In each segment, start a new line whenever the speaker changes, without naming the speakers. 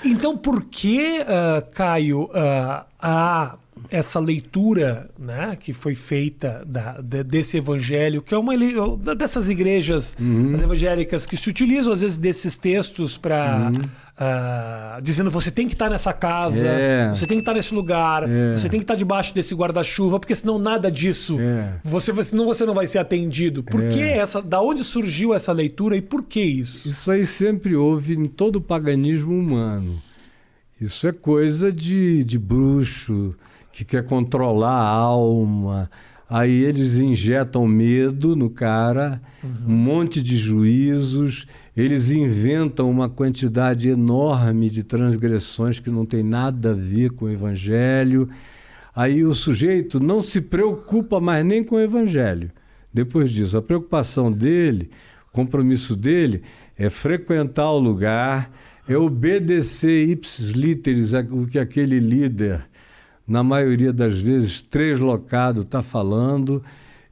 Então, por que, Caio, há essa leitura, né, que foi feita desse evangelho, que é uma dessas igrejas as evangélicas que se utilizam, às vezes, desses textos para... dizendo você tem que estar nessa casa, você tem que estar nesse lugar, você tem que estar debaixo desse guarda-chuva, porque senão nada disso, senão você não vai ser atendido. Por que da onde surgiu essa leitura e por que isso?
Isso aí sempre houve em todo o paganismo humano. Isso é coisa de bruxo que quer controlar a alma. Aí eles injetam medo no cara, um monte de juízos, eles inventam uma quantidade enorme de transgressões que não tem nada a ver com o evangelho. Aí o sujeito não se preocupa mais nem com o evangelho. Depois disso, a preocupação dele, o compromisso dele é frequentar o lugar, é obedecer ipsis literis o que aquele líder, na maioria das vezes, translocado, está falando,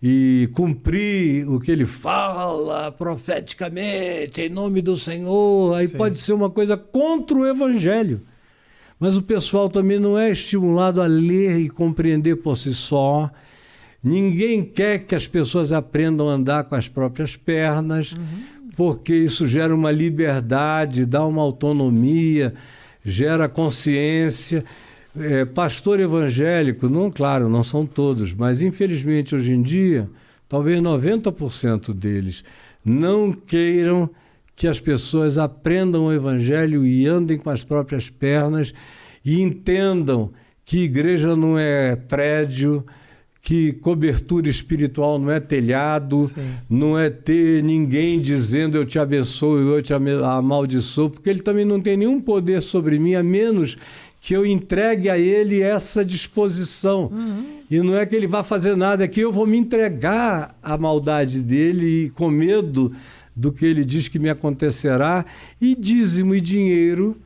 e cumprir o que ele fala profeticamente, em nome do Senhor. Aí pode ser uma coisa contra o Evangelho. Mas o pessoal também não é estimulado a ler e compreender por si só. Ninguém quer que as pessoas aprendam a andar com as próprias pernas, porque isso gera uma liberdade, dá uma autonomia, gera consciência. Pastor evangélico, claro, não são todos, mas infelizmente hoje em dia, talvez 90% deles não queiram que as pessoas aprendam o evangelho e andem com as próprias pernas e entendam que igreja não é prédio, que cobertura espiritual não é telhado, não é ter ninguém dizendo eu te abençoo e eu te amaldiçoo, porque ele também não tem nenhum poder sobre mim, a menos que eu entregue a ele essa disposição. E não é que ele vá fazer nada, é que eu vou me entregar à maldade dele e com medo do que ele diz que me acontecerá. E dízimo e dinheiro,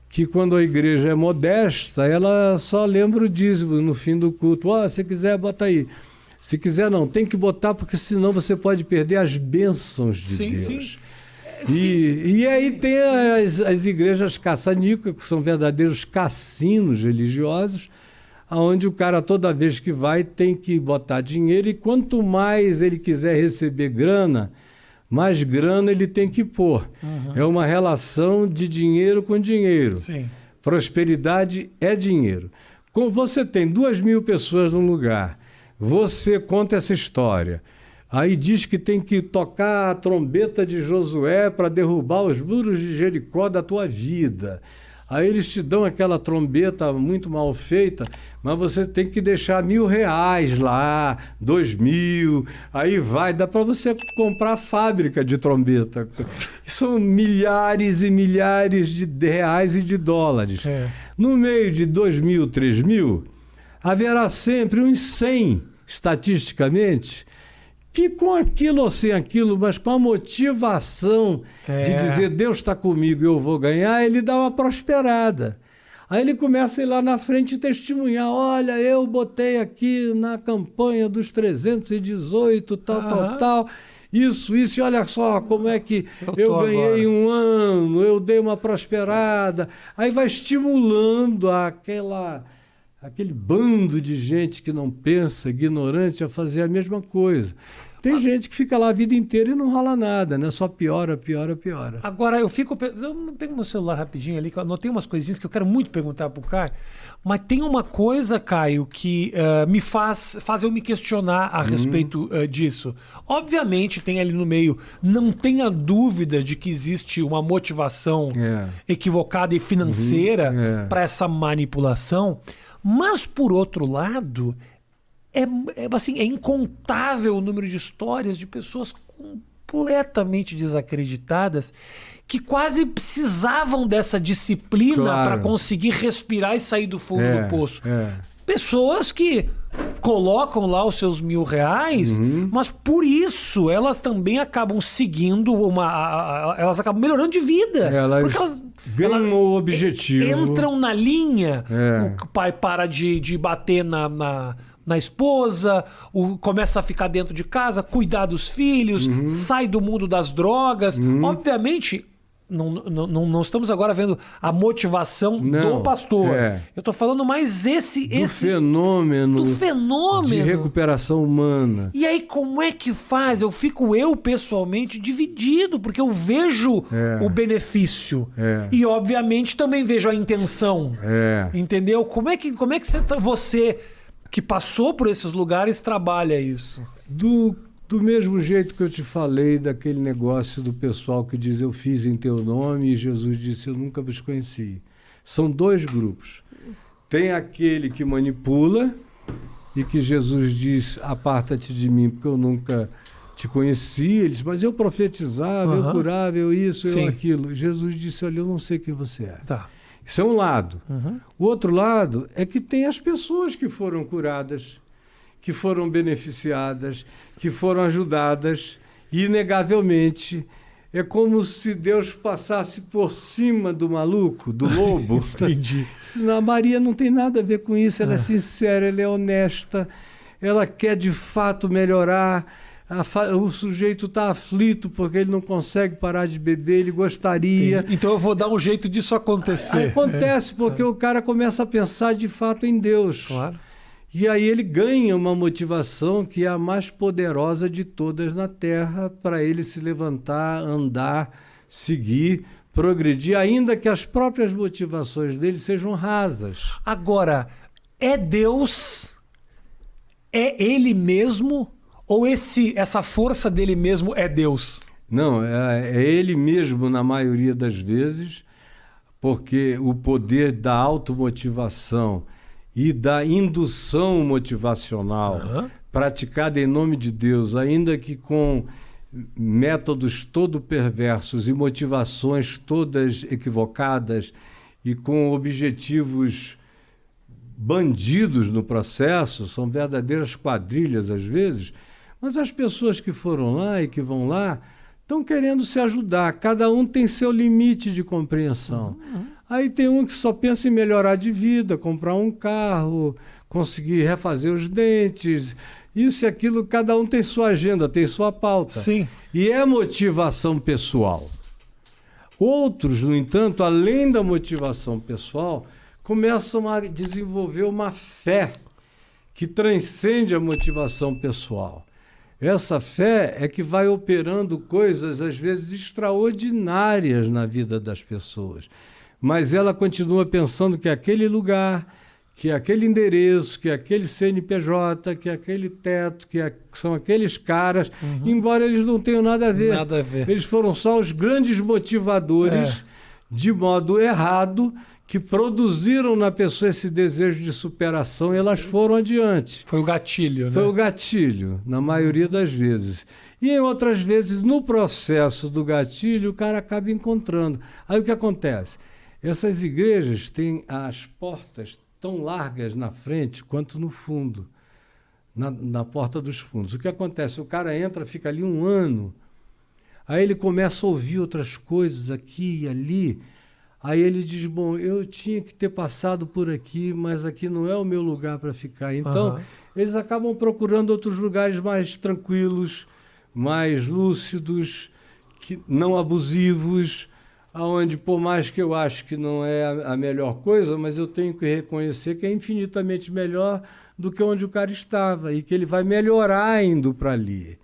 que quando a igreja é modesta, ela só lembra o dízimo no fim do culto. Se quiser, bota aí. Se quiser, não. Tem que botar, porque senão você pode perder as bênçãos de Deus. Sim. E aí tem as igrejas caça-níqueis, que são verdadeiros cassinos religiosos, onde o cara, toda vez que vai, tem que botar dinheiro, e quanto mais ele quiser receber grana, mais grana ele tem que pôr. É uma relação de dinheiro com dinheiro. Prosperidade é dinheiro. Como você tem 2.000 pessoas num lugar, você conta essa história. Aí diz que tem que tocar a trombeta de Josué para derrubar os muros de Jericó da tua vida. Aí eles te dão aquela trombeta muito mal feita, mas você tem que deixar R$1.000 lá, 2.000, aí dá para você comprar a fábrica de trombeta. São milhares e milhares de reais e de dólares. No meio de 2.000, 3.000, haverá sempre uns 100, estatisticamente, que com aquilo ou sem aquilo, mas com a motivação de dizer Deus está comigo e eu vou ganhar, ele dá uma prosperada. Aí ele começa a ir lá na frente e testemunhar, olha, eu botei aqui na campanha dos 318, tal, isso, e olha só como é que eu ganhei agora. Um ano, eu dei uma prosperada. Aí vai estimulando aquele bando de gente que não pensa, ignorante, a fazer a mesma coisa. Tem gente que fica lá a vida inteira e não rola nada, né? Só piora.
Agora, eu pego meu celular rapidinho ali, que eu anotei umas coisinhas que eu quero muito perguntar pro Caio, mas tem uma coisa, Caio, que me faz eu me questionar a respeito disso. Obviamente, tem ali no meio, não tenha dúvida de que existe uma motivação equivocada e financeira para essa manipulação, mas, por outro lado, é incontável o número de histórias de pessoas completamente desacreditadas que quase precisavam dessa disciplina para conseguir respirar e sair do fundo do poço. Pessoas que colocam lá os seus R$1.000, mas por isso elas também acabam seguindo elas acabam melhorando de vida. Porque elas
ganham o objetivo.
Entram na linha, o pai para de bater na esposa, começa a ficar dentro de casa, cuidar dos filhos, sai do mundo das drogas. Obviamente, não estamos agora vendo a motivação do pastor. Eu estou falando mais do
fenômeno de
recuperação
recuperação humana.
E aí, como é que faz? Eu fico pessoalmente dividido, porque eu vejo o benefício. E, obviamente, também vejo a intenção. Entendeu? Como é que você que passou por esses lugares trabalha isso?
Do mesmo jeito que eu te falei daquele negócio do pessoal que diz eu fiz em teu nome e Jesus disse eu nunca vos conheci. São dois grupos. Tem aquele que manipula e que Jesus diz aparta-te de mim porque eu nunca te conheci. Ele diz, mas eu profetizava, eu curava, eu isso, eu aquilo. Jesus disse, olha, eu não sei quem você é.
Tá.
Isso é um lado. O outro lado é que tem as pessoas que foram curadas, que foram beneficiadas, que foram ajudadas, e, inegavelmente, é como se Deus passasse por cima do maluco, do lobo.
Entendi.
A Maria não tem nada a ver com isso, ela é sincera, ela é honesta, ela quer de fato melhorar. O sujeito está aflito porque ele não consegue parar de beber, ele gostaria.
Entendi. Então eu vou dar um jeito disso acontecer.
Acontece porque o cara começa a pensar de fato em Deus.
Claro.
E aí ele ganha uma motivação que é a mais poderosa de todas na Terra para ele se levantar, andar, seguir, progredir, ainda que as próprias motivações dele sejam rasas.
Agora, é Deus? É Ele mesmo? Ou essa força dele mesmo é Deus?
Não, é ele mesmo na maioria das vezes, porque o poder da automotivação e da indução motivacional praticada em nome de Deus, ainda que com métodos todo perversos e motivações todas equivocadas e com objetivos bandidos no processo, são verdadeiras quadrilhas às vezes, mas as pessoas que foram lá e que vão lá estão querendo se ajudar, cada um tem seu limite de compreensão. Aí tem um que só pensa em melhorar de vida, comprar um carro, conseguir refazer os dentes, isso e aquilo, cada um tem sua agenda, tem sua pauta.
Sim.
E é motivação pessoal. Outros, no entanto, além da motivação pessoal, começam a desenvolver uma fé que transcende a motivação pessoal. Essa fé é que vai operando coisas, às vezes, extraordinárias na vida das pessoas. Mas ela continua pensando que aquele lugar, que aquele endereço, que aquele CNPJ, que aquele teto, que são aqueles caras, embora eles não tenham nada a ver.
Nada a ver.
Eles foram só os grandes motivadores, de modo errado, que produziram na pessoa esse desejo de superação e elas foram adiante.
Foi o gatilho, né?
Foi o gatilho, na maioria das vezes. E em outras vezes, no processo do gatilho, o cara acaba encontrando. Aí o que acontece? Essas igrejas têm as portas tão largas na frente quanto no fundo, na porta dos fundos. O que acontece? O cara entra, fica ali um ano, aí ele começa a ouvir outras coisas aqui e ali. Aí ele diz, bom, eu tinha que ter passado por aqui, mas aqui não é o meu lugar para ficar. Então, eles acabam procurando outros lugares mais tranquilos, mais lúcidos, não abusivos, onde, por mais que eu acho que não é a melhor coisa, mas eu tenho que reconhecer que é infinitamente melhor do que onde o cara estava e que ele vai melhorar indo para ali.